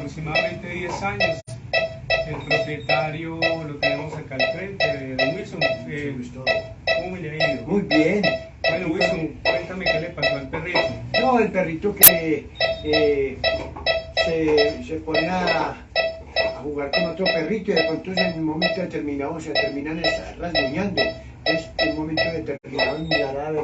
aproximadamente 10 años. El propietario lo tenemos acá al frente, don Wilson. ¿Cómo le ha ido? Muy bien. Bueno, Wilson, cuéntame qué le pasó al perrito. No, el perrito que se pone a jugar con otro perrito y de pronto en un momento determinado se terminan rasguñando. Es un momento determinado en mirar a ver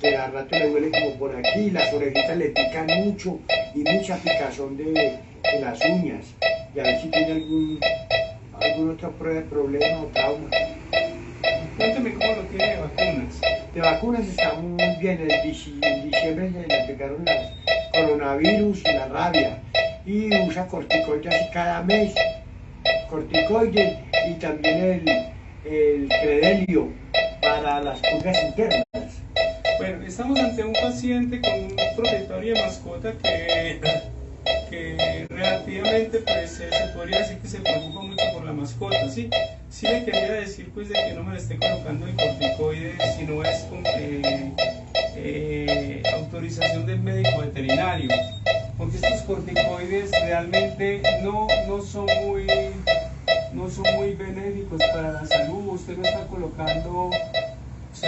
que a rato le duele como por aquí, las orejitas le pican mucho y mucha picazón de las uñas. Y a ver si tiene algún otro problema o trauma. Cuéntame cómo lo tiene de vacunas. De vacunas está muy bien. En diciembre le aplicaron las coronavirus y la rabia. Y usa corticoides así cada mes. Corticoides y también el credelio para las pulgas internas. Bueno, estamos ante un paciente con un propietario de mascota que relativamente pues se podría decir que se preocupa mucho por la mascota, ¿sí? Sí le quería decir pues de que no me le esté colocando el corticoides, sino es con autorización del médico veterinario, porque estos corticoides realmente no son muy benéficos para la salud. Usted lo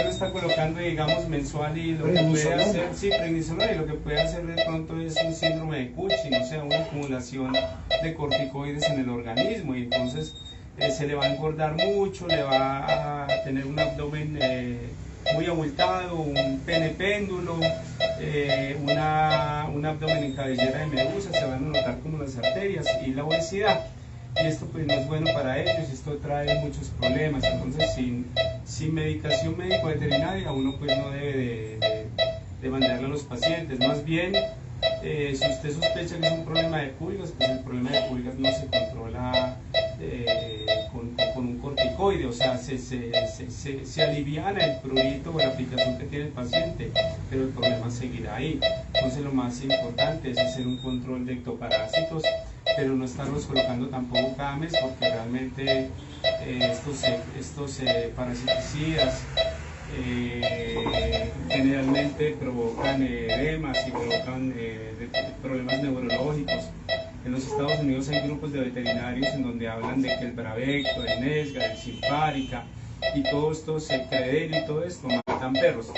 está colocando, digamos, mensual, y lo que puede hacer, sí, prednisolona, y lo que puede hacer de pronto es un síndrome de Cushing, o sea, una acumulación de corticoides en el organismo, y entonces se le va a engordar mucho, le va a tener un abdomen muy abultado, un pene péndulo, un abdomen en cabellera de medusa, se van a notar como las arterias y la obesidad. Y esto pues no es bueno para ellos, esto trae muchos problemas. Entonces sin medicación médico-veterinaria uno pues no debe de mandarle a los pacientes. Más bien, si usted sospecha que es un problema de pulgas, pues el problema de pulgas no se controla con un corticoide, o sea, se aliviana el prurito o la aplicación que tiene el paciente, pero el problema seguirá ahí. Entonces lo más importante es hacer un control de ectoparásitos, pero no estarlos colocando tampoco cada mes, porque realmente estos parasiticidas generalmente provocan edemas y provocan problemas neurológicos. En los Estados Unidos hay grupos de veterinarios en donde hablan de que el Bravecto, el Nesga, el Simparica y todos estos, el Credelio y todo esto matan perros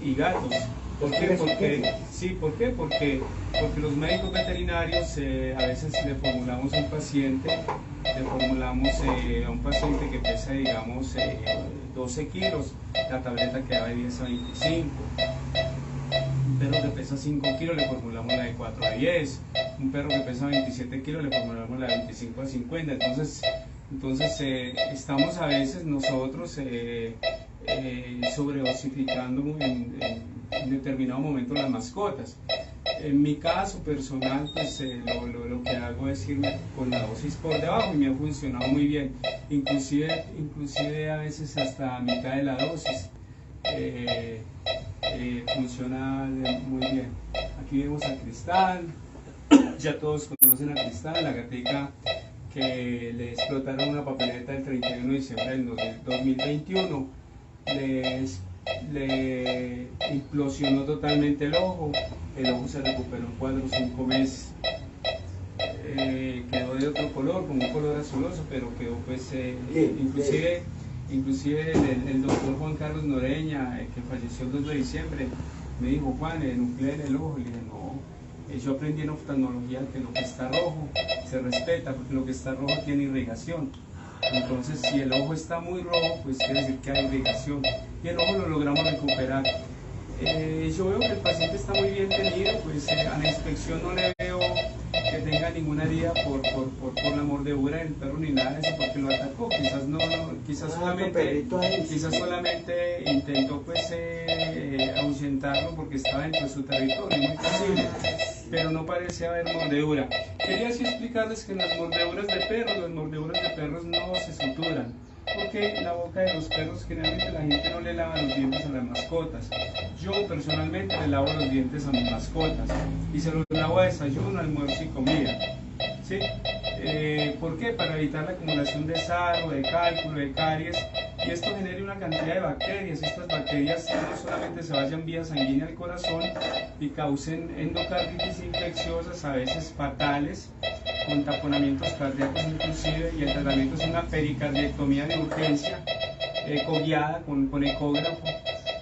y gatos. ¿Por qué? Porque los médicos veterinarios a veces le formulamos a un paciente que pesa, digamos, 12 kilos, la tableta que va de 10 a 25. Un perro que pesa 5 kilos le formulamos la de 4 a 10. Un perro que pesa 27 kilos le formulamos la de 25 a 50. Entonces estamos a veces nosotros sobredosificando en determinado momento las mascotas. En mi caso personal, pues lo que hago es irme con la dosis por debajo y me ha funcionado muy bien, inclusive a veces hasta mitad de la dosis. Funciona muy bien. Aquí vemos a Cristal, ya todos conocen a Cristal, la gatica que le explotaron una papeleta el 31 de diciembre del 2021, le implosionó totalmente el ojo se recuperó en 4 o 5 meses, quedó de otro color, con un color azuloso, pero quedó pues, inclusive el doctor Juan Carlos Noreña, que falleció el 2 de diciembre, me dijo: Juan, nucleé en el ojo. Le dije: no, yo aprendí en oftalmología que lo que está rojo se respeta, porque lo que está rojo tiene irrigación. Entonces, si el ojo está muy rojo, pues quiere decir que hay irrigación, y el ojo lo logramos recuperar. Yo veo que el paciente está muy bien tenido, pues a la inspección no le veo que tenga ninguna herida por la mordedura del perro ni nada de eso, porque lo atacó. Quizás solamente intentó pues ahuyentarlo porque estaba dentro de su territorio, muy posible, pero no parece haber mordedura. Quería así explicarles que en las mordeduras de perros no se suturan, porque la boca de los perros, generalmente la gente no le lava los dientes a las mascotas. Yo personalmente le lavo los dientes a mis mascotas y se los lavo a desayuno, almuerzo y comida, ¿sí? ¿Por qué? Para evitar la acumulación de sarro, de cálculo, de caries, y esto genera una cantidad de bacterias. Estas bacterias no solamente se vayan vía sanguínea al corazón y causen endocarditis infecciosas, a veces fatales, con taponamientos cardíacos inclusive, y el tratamiento es una pericardiectomía de urgencia, ecoguiada con ecógrafo,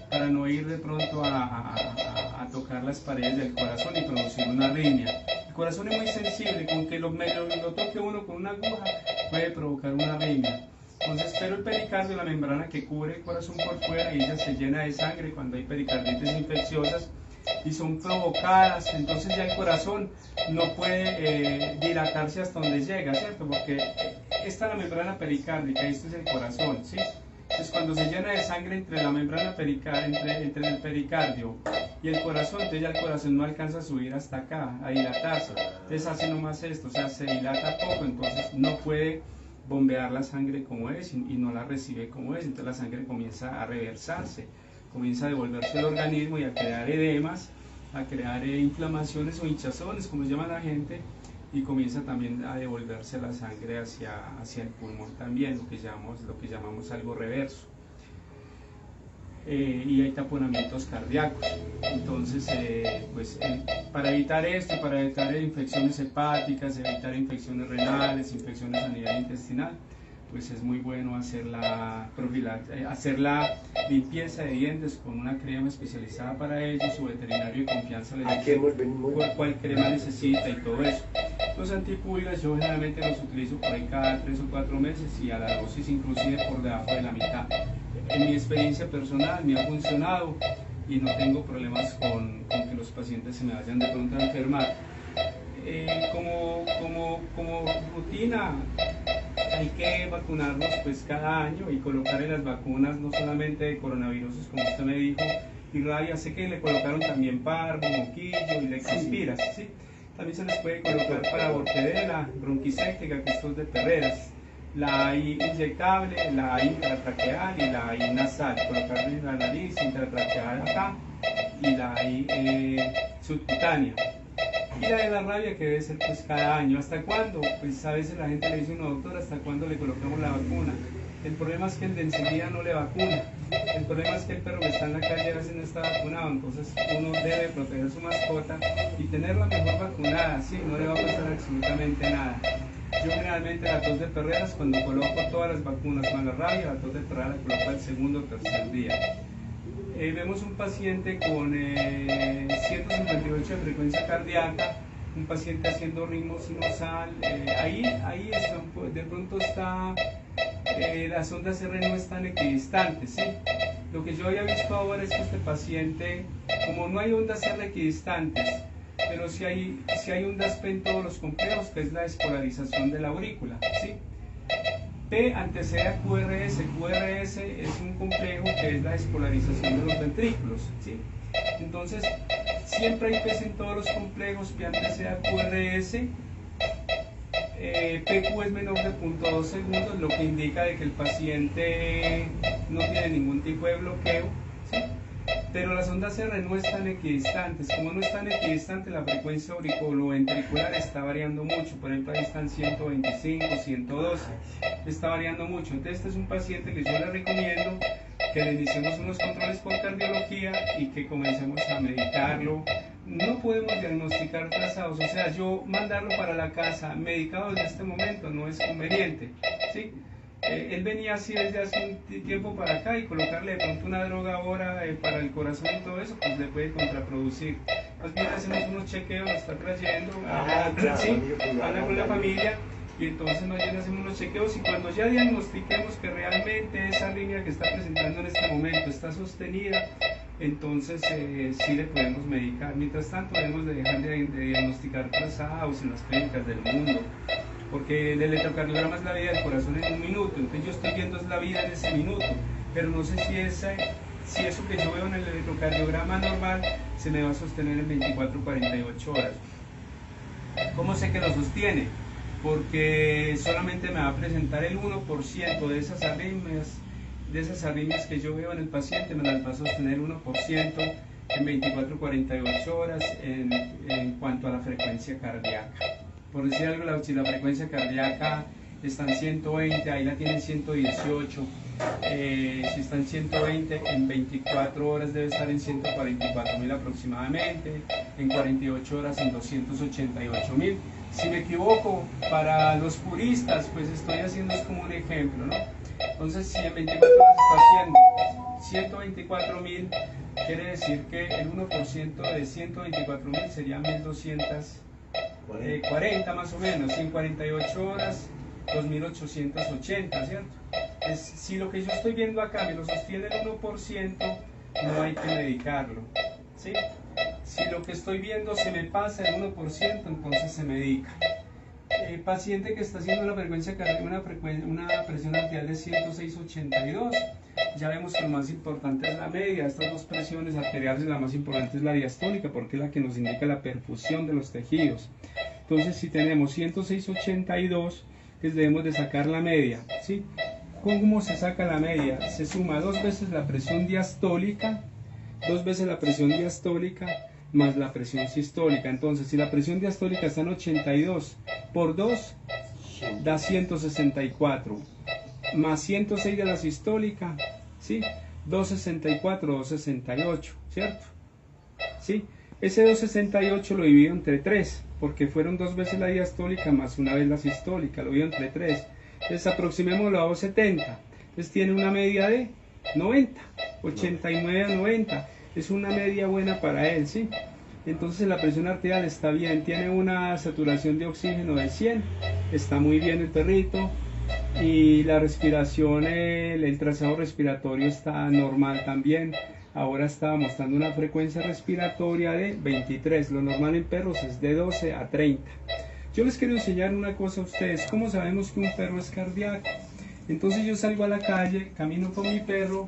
para no ir de pronto a tocar las paredes del corazón y producir una arritmia. El corazón es muy sensible, con que lo toque uno con una aguja puede provocar una arritmia. Entonces, pero el pericardio, la membrana que cubre el corazón por fuera, y ella se llena de sangre cuando hay pericarditis infecciosas y son provocadas, entonces ya el corazón no puede dilatarse hasta donde llega, ¿cierto? Porque esta es la membrana pericárdica y esto es el corazón, ¿sí? Entonces cuando se llena de sangre entre la membrana entre el pericardio y el corazón, entonces ya el corazón no alcanza a subir hasta acá, a dilatarse. Entonces hace nomás esto, o sea, se dilata poco, entonces no puede bombear la sangre como es y no la recibe como es. Entonces la sangre comienza a reversarse, comienza a devolverse al organismo y a crear edemas, a crear inflamaciones o hinchazones, como se llama la gente, y comienza también a devolverse la sangre hacia el pulmón también, lo que llamamos algo reverso. Y hay taponamientos cardíacos. Entonces, para evitar esto, para evitar infecciones hepáticas, evitar infecciones renales, infecciones a nivel intestinal, pues es muy bueno hacer la limpieza de dientes con una crema especializada para ello. Su veterinario de confianza le dice cuál crema necesita y todo eso. Los antipulgas yo generalmente los utilizo por ahí cada 3 o 4 meses y a la dosis inclusive por debajo de la mitad. En mi experiencia personal me ha funcionado y no tengo problemas con que los pacientes se me vayan de pronto a enfermar. Como rutina hay que vacunarnos pues cada año y colocarle las vacunas no solamente de coronavirus, como usted me dijo, y rabia. Sé que le colocaron también parvo, moquillo y leptospiras, ¿sí? También se les puede colocar para orquedela, bronquicéctica, que esto es de perreras, la AI inyectable, la AI intratraqueal y la AI nasal, colocarle en la nariz intratraqueal acá y la AI subcutánea. Y la de la rabia, que debe ser pues cada año. ¿Hasta cuándo? Pues a veces la gente le dice a uno, doctor, ¿hasta cuándo le colocamos la vacuna? El problema es que el de enseguida no le vacuna. El problema es que el perro que está en la calle a veces no está vacunado. Entonces uno debe proteger su mascota y tenerla mejor vacunada. Sí, no le va a pasar absolutamente nada. Yo generalmente la tos de perreras, cuando coloco todas las vacunas más la rabia, la tos de perreras la coloco al segundo o tercer día. Vemos un paciente con 158 de frecuencia cardíaca, un paciente haciendo ritmo sinusal, ahí está, de pronto está, las ondas R no están equidistantes, ¿sí? Lo que yo había visto ahora es que este paciente, como no hay ondas R equidistantes, pero sí hay ondas P en todos los complejos, que es la despolarización de la aurícula, ¿sí? P antecede a QRS. QRS es un complejo que es la despolarización de los ventrículos, ¿sí? Entonces, siempre hay P en todos los complejos, P antecede a QRS, PQ es menor de 0.2 segundos, lo que indica de que el paciente no tiene ningún tipo de bloqueo, ¿sí? Pero las ondas R no están equidistantes. Como no están equidistantes, la frecuencia auriculoventricular está variando mucho. Por ejemplo, ahí están 125, 112, está variando mucho. Entonces este es un paciente que yo le recomiendo que le iniciemos unos controles por cardiología y que comencemos a medicarlo. No podemos diagnosticar trazados, o sea, yo mandarlo para la casa medicado en este momento no es conveniente, ¿sí? Él venía así desde hace un tiempo para acá, y colocarle de pronto una droga ahora para el corazón y todo eso, pues le puede contraproducir. Más bien hacemos unos chequeos, lo está trayendo, habla con la familia, y entonces más bien hacemos unos chequeos, y cuando ya diagnostiquemos que realmente esa línea que está presentando en este momento está sostenida, entonces sí le podemos medicar. Mientras tanto debemos de dejar de diagnosticar trazados en las clínicas del mundo, porque el electrocardiograma es la vida del corazón en un minuto, entonces yo estoy viendo es la vida en ese minuto, pero no sé si eso que yo veo en el electrocardiograma normal se me va a sostener en 24 o 48 horas. ¿Cómo sé que lo sostiene? Porque solamente me va a presentar el 1% de esas arritmias que yo veo en el paciente, me las va a sostener 1% en 24 o 48 horas en cuanto a la frecuencia cardíaca. Por decir algo, si la frecuencia cardíaca está en 120, ahí la tienen 118. Si está en 120, en 24 horas debe estar en 144.000 aproximadamente, en 48 horas en 288.000. Si me equivoco, para los puristas, pues estoy haciendo es como un ejemplo, ¿no? Entonces, si en 24 horas está haciendo 124.000, quiere decir que el 1% de 124.000 sería 1.240 más o menos, en 48 horas 2.880, ¿cierto? Si lo que yo estoy viendo acá me lo sostiene el 1%, no hay que medicarlo, ¿sí? Si lo que estoy viendo se me pasa el 1%, entonces se medica. Paciente que está haciendo una frecuencia cardíaca, una presión arterial de 106/82, ya vemos que lo más importante es la media. Estas dos presiones arteriales, la más importante es la diastólica, porque es la que nos indica la perfusión de los tejidos. Entonces, si tenemos 106/82, pues debemos de sacar la media, ¿sí? ¿Cómo se saca la media? Se suma 2 veces la presión diastólica, 2 veces la presión diastólica más la presión sistólica. Entonces, si la presión diastólica está en 82 por 2, da 164, más 106 de la sistólica, ¿sí? 264, 268, ¿cierto? ¿Sí? Ese 268 lo divido entre 3, porque fueron 2 veces la diastólica más 1 vez la sistólica, lo divido entre 3. Entonces, aproximémoslo a 270. Entonces, tiene una media de 90, 89 a 90. Es una media buena para él, ¿sí? Entonces la presión arterial está bien, tiene una saturación de oxígeno de 100, está muy bien el perrito, y la respiración, el trazado respiratorio está normal también. Ahora estaba mostrando una frecuencia respiratoria de 23, lo normal en perros es de 12 a 30. Yo les quiero enseñar una cosa a ustedes. ¿Cómo sabemos que un perro es cardíaco? Entonces yo salgo a la calle, camino con mi perro,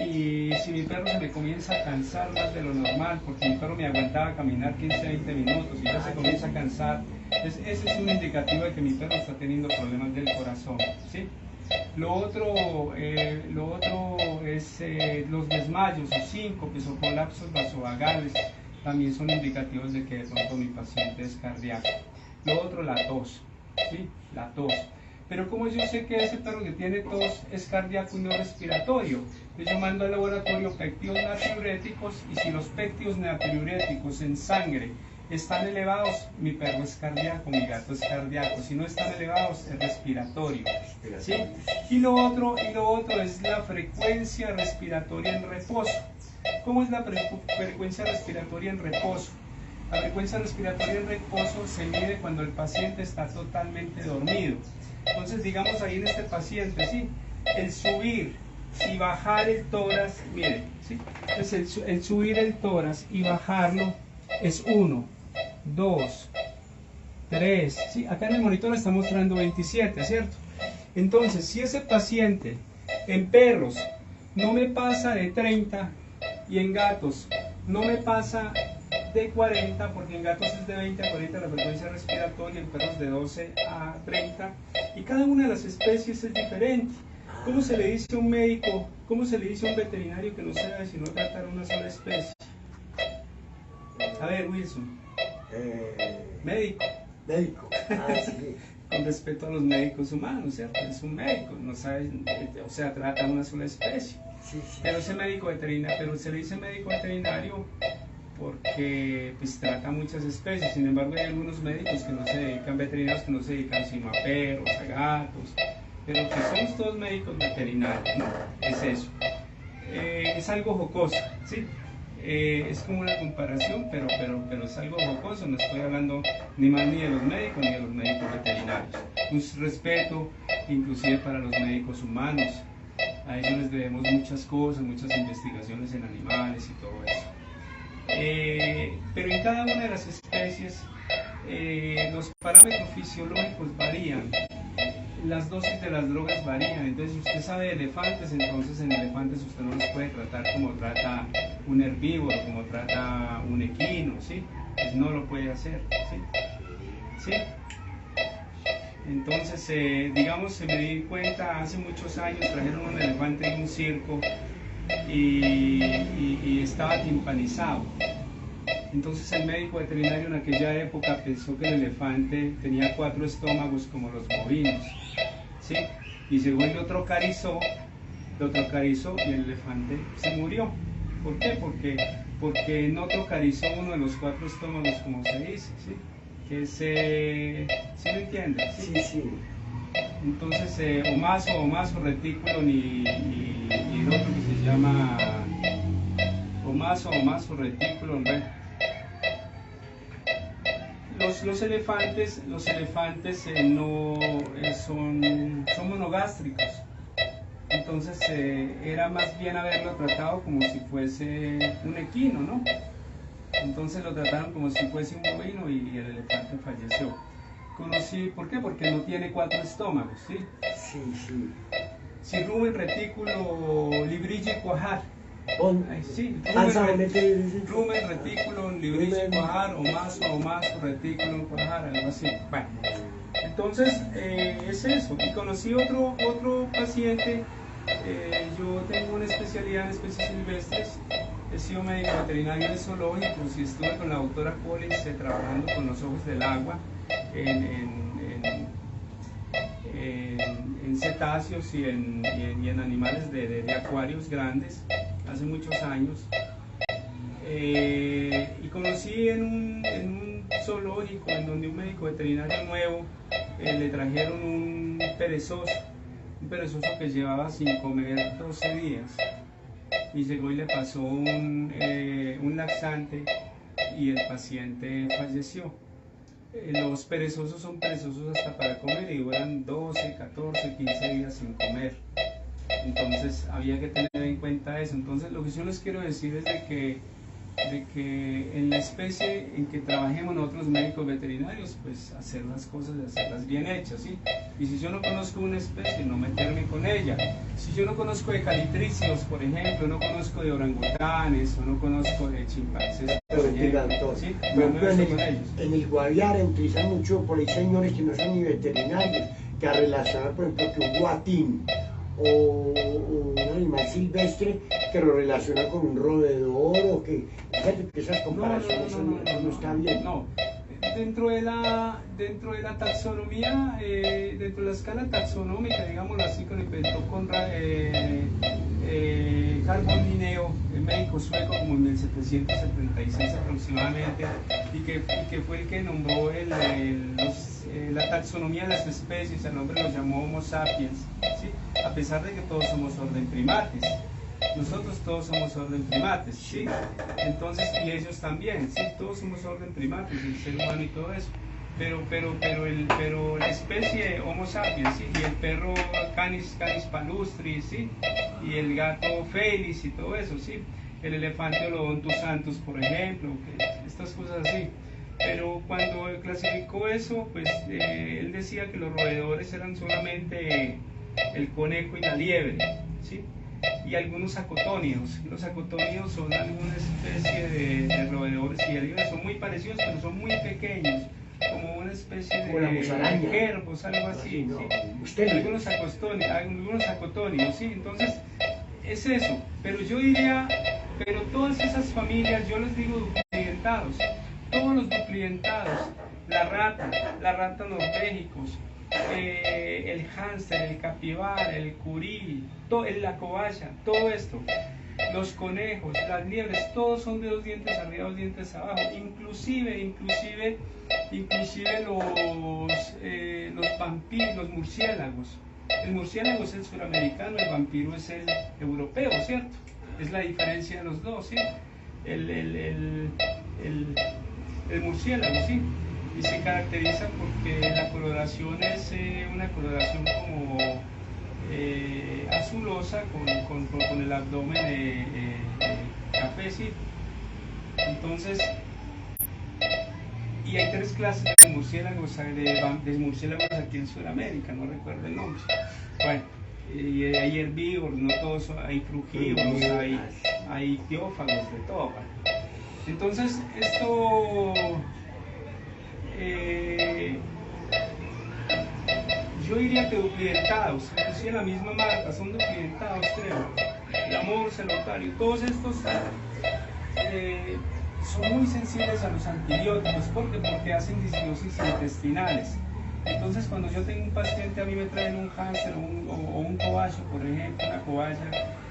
y si mi perro se me comienza a cansar más de lo normal, porque mi perro me aguantaba caminar 15-20 minutos y ya se comienza a cansar, ese es un indicativo de que mi perro está teniendo problemas del corazón, ¿sí? Lo otro es los desmayos o síncopes o colapsos vasovagales, también son indicativos de que de pronto mi paciente es cardíaco. Lo otro, la tos, ¿sí? La tos. Pero como yo sé que ese perro que tiene tos es cardíaco y no respiratorio, entonces yo mando al laboratorio péptidos natriuréticos, y si los péptidos natriuréticos en sangre están elevados, mi perro es cardíaco, mi gato es cardíaco. Si no están elevados, es respiratorio, ¿sí? Y lo otro es la frecuencia respiratoria en reposo. ¿Cómo es la frecuencia respiratoria en reposo? La frecuencia respiratoria en reposo se mide cuando el paciente está totalmente dormido. Entonces, digamos ahí en este paciente, ¿sí? El subir y bajar el tórax, miren, ¿sí? Entonces el subir el tórax y bajarlo es 1, 2, 3, ¿sí? Acá en el monitor está mostrando 27, ¿cierto? Entonces, si ese paciente en perros no me pasa de 30 y en gatos no me pasa de 40, porque en gatos es de 20 a 40 la frecuencia respiratoria, en perros de 12 a 30, y cada una de las especies es diferente. ¿Cómo se le dice a un médico, cómo se le dice a un veterinario que no sabe sino tratar una sola especie? A ver, Wilson. Médico. Médico. Sí. Con respeto a los médicos humanos, ¿cierto? Es un médico, no sabe, o sea, trata una sola especie. Sí, sí. Pero ese médico veterinario, pero se le dice médico veterinario porque pues trata muchas especies. Sin embargo, hay algunos médicos que no se dedican, veterinarios que no se dedican sino a perros, a gatos, pero que somos todos médicos veterinarios, ¿no? Es eso. Es algo jocoso, ¿sí? Es como una comparación, pero es algo jocoso. No estoy hablando ni más ni de los médicos ni de los médicos veterinarios. Un respeto inclusive para los médicos humanos. A ellos les debemos muchas cosas, muchas investigaciones en animales y todo eso. Pero en cada una de las especies los parámetros fisiológicos varían, las dosis de las drogas varían. Entonces, si usted sabe de elefantes, entonces en elefantes usted no los puede tratar como trata un herbívoro, como trata un equino, ¿sí? Pues no lo puede hacer, ¿sí? ¿Sí? Entonces, digamos, se me di cuenta hace muchos años, trajeron un elefante en un circo y estaba timpanizado. Entonces el médico veterinario en aquella época pensó que el elefante tenía 4 estómagos como los bovinos, ¿sí? Y llegó y lo trocarizó y el elefante se murió. ¿Por qué? Porque no trocarizó uno de los 4 estómagos, como se dice, ¿sí? ¿Sí me entiendes? Sí, sí. Entonces, omaso, retículum y el otro que se llama omaso, retículum, bueno. Los elefantes no son monogástricos. Entonces era más bien haberlo tratado como si fuese un equino, ¿no? Entonces lo trataron como si fuese un bovino y el elefante falleció. ¿Por qué? Porque no tiene 4 estómagos, ¿sí? Sí, sí. Si rumen retículo librigi cuajar. Sí, rumen retículo librigi cuajar, omaso retículo cuajar, algo así. Bueno, entonces es eso. Y conocí otro paciente. Yo tengo una especialidad en especies silvestres. He sido médico veterinario de zoológicos y estuve con la doctora Collins trabajando con los ojos del agua en cetáceos y en animales de acuarios grandes hace muchos años. Y conocí en un zoológico en donde un médico veterinario nuevo le trajeron un perezoso que llevaba sin comer 12 días. Y llegó y le pasó un laxante y el paciente falleció. Los perezosos son perezosos hasta para comer y duran 12, 14, 15 días sin comer. Entonces había que tener en cuenta eso. Entonces lo que yo les quiero decir es de que en la especie en que trabajemos nosotros médicos veterinarios, pues hacer las cosas y hacerlas bien hechas, ¿sí? Y si yo no conozco una especie, no meterme con ella. Si yo no conozco de calitricios, por ejemplo, no conozco de orangutanes o no conozco de chimpancés, por ejemplo, ¿sí? No me meto con ellos. En el Guaviare utilizan mucho por ahí señores que no son ni veterinarios, que a relacionar, por ejemplo, que un guatín o un animal silvestre que lo relaciona con un roedor o que, fíjate que esas comparaciones no están bien. No, dentro de la taxonomía, dentro de la escala taxonómica, digámoslo así, que lo inventó Carl Linneo, el médico sueco, como en 1776 aproximadamente, y que fue el que nombró la taxonomía de las especies. El nombre lo llamó Homo sapiens, ¿sí? A pesar de que todos somos orden primates. Nosotros todos somos orden primates, ¿sí? Entonces, y ellos también, ¿sí? Todos somos orden primates, el ser humano y todo eso. Pero la especie Homo sapiens, ¿sí? Y el perro Canis palustris, ¿sí? Y el gato Felis y todo eso, ¿sí? El elefante Olodontus santus, por ejemplo, estas cosas así. Pero cuando clasificó eso, pues él decía que los roedores eran solamente el conejo y la liebre, ¿sí? Y algunos acotónidos. Los acotónidos son alguna especie de roedores y de liebres, son muy parecidos, pero son muy pequeños, como una especie de gerbos, algo así, no, ¿sí? Algunos acotónidos, ¿sí? Entonces, es eso. Pero yo diría, pero todas esas familias, yo les digo dupliedentados, todos los dupliedentados, la rata norvégicos, el hámster, el capibara, el curí, la cobaya, todo esto, los conejos, las liebres, todos son de 2 dientes arriba, 2 dientes abajo, inclusive los vampiros, los murciélagos. El murciélago es el suramericano, el vampiro es el europeo, ¿cierto? Es la diferencia de los dos, ¿sí? El murciélago, ¿sí? Y se caracteriza porque la coloración es una coloración como azulosa con el abdomen café, ¿sí? Entonces, y hay 3 clases de murciélagos, de murciélagos aquí en Sudamérica, no recuerdo el nombre. Bueno, y hay herbívoros, no todos, hay frugívoros, hay ictiófagos, de todo. Bueno. Entonces, esto yo diría que dupliedentados, inclusive la misma marca, son dupliedentados, creo. El amor, celotario, todos estos son muy sensibles a los antibióticos. ¿Por qué? Porque hacen disbiosis intestinales. Entonces, cuando yo tengo un paciente, a mí me traen un hámster o un cobayo, por ejemplo, una cobaya,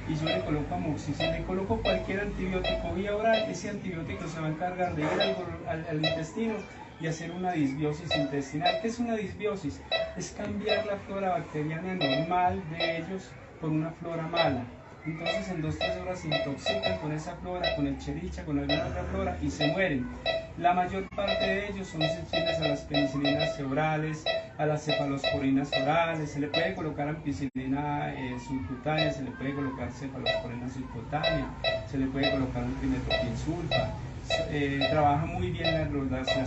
y yo le coloco amoxicilina, le coloco cualquier antibiótico vía oral, ese antibiótico se va a encargar de ir al intestino y hacer una disbiosis intestinal. ¿Qué es una disbiosis? Es cambiar la flora bacteriana normal de ellos por una flora mala. Entonces en 2-3 horas se intoxican con esa flora, con el chericha, con alguna otra flora y se mueren. La mayor parte de ellos son sensibles a las penicilinas orales, a las cefalosporinas orales, se le puede colocar ampicilina subcutánea, se le puede colocar cefalosporina subcutánea, se le puede colocar un trimetopinsulfa. Trabaja muy bien las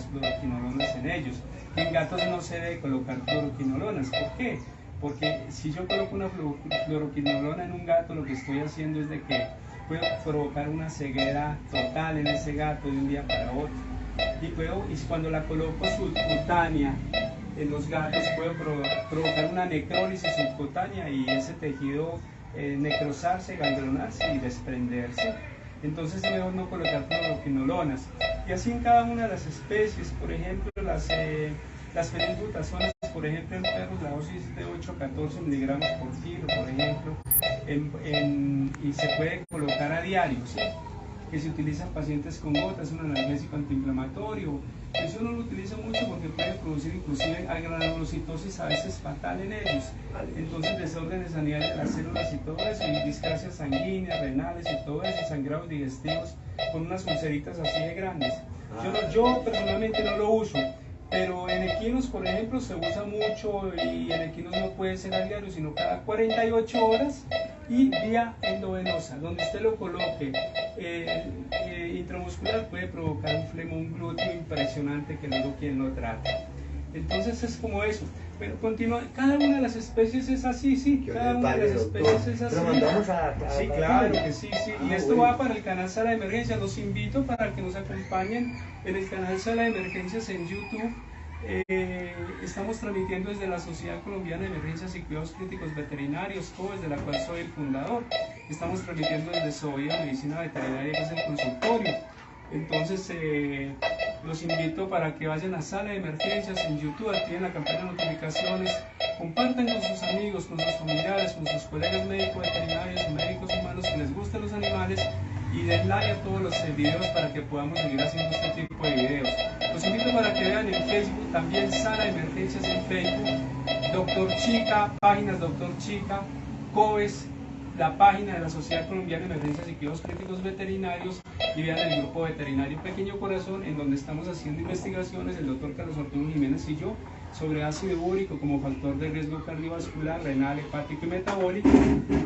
fluoroquinolonas en ellos. En gatos no se debe colocar fluoroquinolonas. ¿Por qué? Porque si yo coloco una fluoroquinolona en un gato, lo que estoy haciendo es de que puedo provocar una ceguera total en ese gato de un día para otro. Y cuando la coloco subcutánea en los gatos, puedo provocar una necrólisis subcutánea y ese tejido necrosarse, ganglionarse y desprenderse. Entonces es mejor no colocar fluoroquinolonas. Y así en cada una de las especies, por ejemplo, las fenilbutazonas, por ejemplo, en perros la dosis de 8 a 14 miligramos por kilo, por ejemplo, y se puede colocar a diario, ¿sí? Que se utiliza en pacientes con gota, es un analgésico antiinflamatorio. Eso no lo utiliza mucho porque puede producir inclusive granulocitosis a veces fatal en ellos. Entonces desórdenes a nivel de las células y todo eso, y discrasias sanguíneas, renales y todo eso, sangrados digestivos con unas ulceritas así de grandes. Yo personalmente no lo uso, pero en equinos, por ejemplo, se usa mucho, y en equinos no puede ser a diario, sino cada 48 horas y vía endovenosa. Donde usted lo coloque intramuscular puede provocar un flemón glúteo impresionante que luego quien lo trata. Entonces es como eso. Pero continúa, cada una de las especies es así, sí, cada una de las especies es así. Pero mandamos sí, claro que sí, sí. Y esto va para el canal Sala de Emergencias. Los invito para que nos acompañen en el canal Sala de Emergencias en YouTube. Estamos transmitiendo desde la Sociedad Colombiana de Emergencias y Cuidados Críticos Veterinarios, COVES, de la cual soy el fundador. Estamos transmitiendo desde Sovía Medicina Veterinaria, que es el consultorio. Entonces los invito para que vayan a Sala de Emergencias en YouTube, activen la campana de notificaciones, compartan con sus amigos, con sus familiares, con sus colegas médicos veterinarios o médicos humanos que les gusten los animales, y den like a todos los videos para que podamos seguir haciendo este tipo de videos. Los invito para que vean en Facebook también Sala de Emergencias en Facebook, Doctor Chica, páginas Doctor Chica, COVES, la página de la Sociedad Colombiana de Emergencias y Cuidados Críticos Veterinarios, y vean el grupo veterinario Pequeño Corazón, en donde estamos haciendo investigaciones, el doctor Carlos Arturo Jiménez y yo, sobre ácido úrico como factor de riesgo cardiovascular, renal, hepático y metabólico,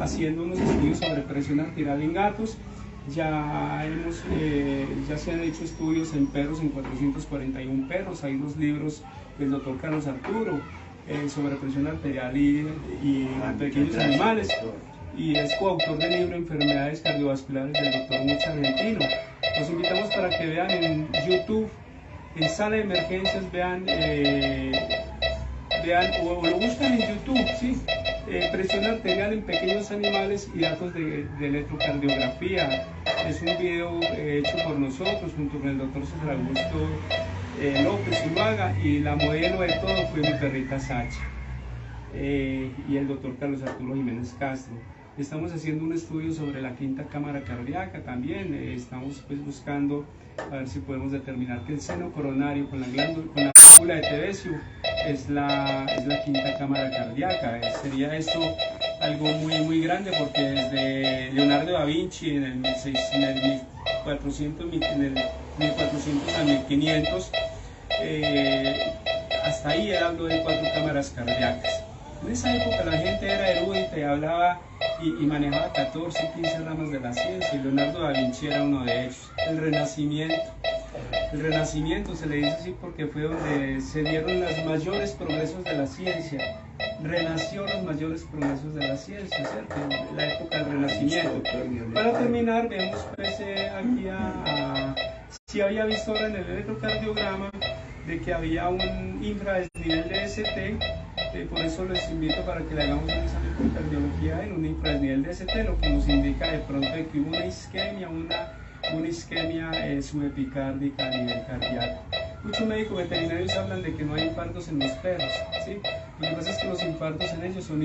haciendo unos estudios sobre presión arterial en gatos. Ya se han hecho estudios en perros, en 441 perros. Hay 2 libros del doctor Carlos Arturo sobre presión arterial y pequeños animales, y es coautor del libro Enfermedades Cardiovasculares del doctor Mucha Argentino. Los invitamos para que vean en YouTube, en Sala de Emergencias, vean o lo buscan en YouTube, ¿sí? Presión arterial en pequeños animales y datos de electrocardiografía. Es un video hecho por nosotros junto con el doctor César Augusto López Zuluaga, y la modelo de todo fue mi perrita Sacha, y el doctor Carlos Arturo Jiménez Castro. Estamos haciendo un estudio sobre la quinta cámara cardíaca también. Estamos pues buscando a ver si podemos determinar que el seno coronario con la válvula de Tevesio es la quinta cámara cardíaca. Sería esto algo muy grande, porque desde Leonardo da Vinci en el 1400 a 1500 hasta ahí él habló de 4 cámaras cardíacas. En esa época la gente era erudita y hablaba y manejaba 14, 15 ramas de la ciencia, y Leonardo da Vinci era uno de ellos. El Renacimiento se le dice así porque fue donde se dieron los mayores progresos de la ciencia. Renació los mayores progresos de la ciencia, ¿cierto? En la época del Renacimiento. Para terminar, vemos pues aquí si había visto ahora en el electrocardiograma de que había un infradesnivel de ST. Por eso les invito para que le hagamos un examen de cardiología en un infradesnivel de ST, lo que nos indica de pronto de que hubo una isquemia, una isquemia subepicárdica a nivel cardíaco. Muchos médicos veterinarios hablan de que no hay infartos en los perros, ¿sí? Lo que pasa es que los infartos en ellos son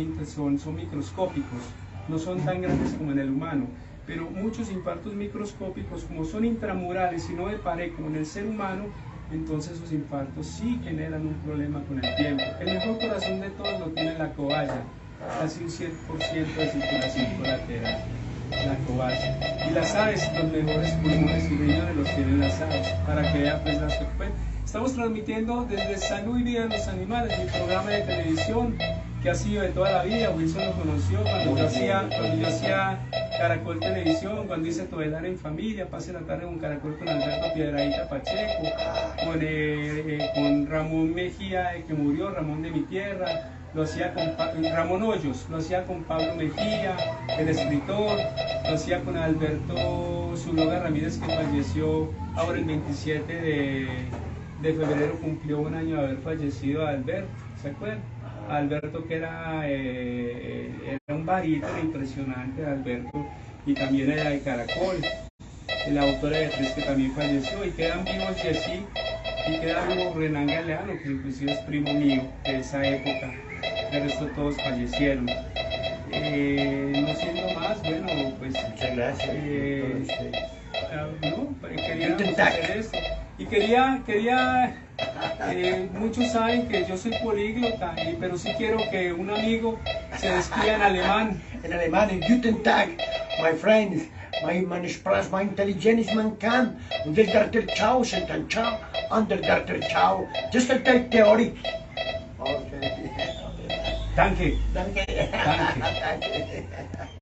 microscópicos, no son tan grandes como en el humano, pero muchos infartos microscópicos, como son intramurales y no de pared como en el ser humano, entonces esos infartos sí generan un problema con el tiempo. El mejor corazón de todos lo tiene la cobaya, casi un 100% de circulación colateral, la cobaya. Y las aves, los mejores pulmones y riñones los tienen las aves, para que vean pues las que pueden. Estamos transmitiendo desde Salud y Vida de los Animales, mi programa de televisión que ha sido de toda la vida. Wilson lo conoció cuando yo hacía Caracol Televisión, cuando hice Tobelar en Familia, Pase la Tarde con Caracol con Alberto Piedradita Pacheco, con Ramón Mejía, que murió, Ramón de mi tierra, lo hacía con Ramón Hoyos, lo hacía con Pablo Mejía, el escritor, lo hacía con Alberto Zuloga Ramírez, que falleció ahora el 27 de febrero, cumplió un año de haber fallecido Alberto, ¿se acuerdan? Alberto, que era un barítono impresionante, Alberto, y también era de Caracol, la autora de Tres, que también falleció, y quedan vivos Jessy, y queda vivo Renan Galeano, que inclusive es primo mío de esa época. El resto todos fallecieron. No siendo más, bueno, pues muchas gracias. Queríamos hacer esto. Y muchos saben que yo soy políglota, pero sí quiero que un amigo se despida en alemán. En alemán, en Guten Tag, my friends. Meine Sprache, meine Intelligenz, man kann. Und das der Ciao, sind dann Ciao, ander der Ciao. Just a theory. Okay. Danke. Danke. Danke. Danke.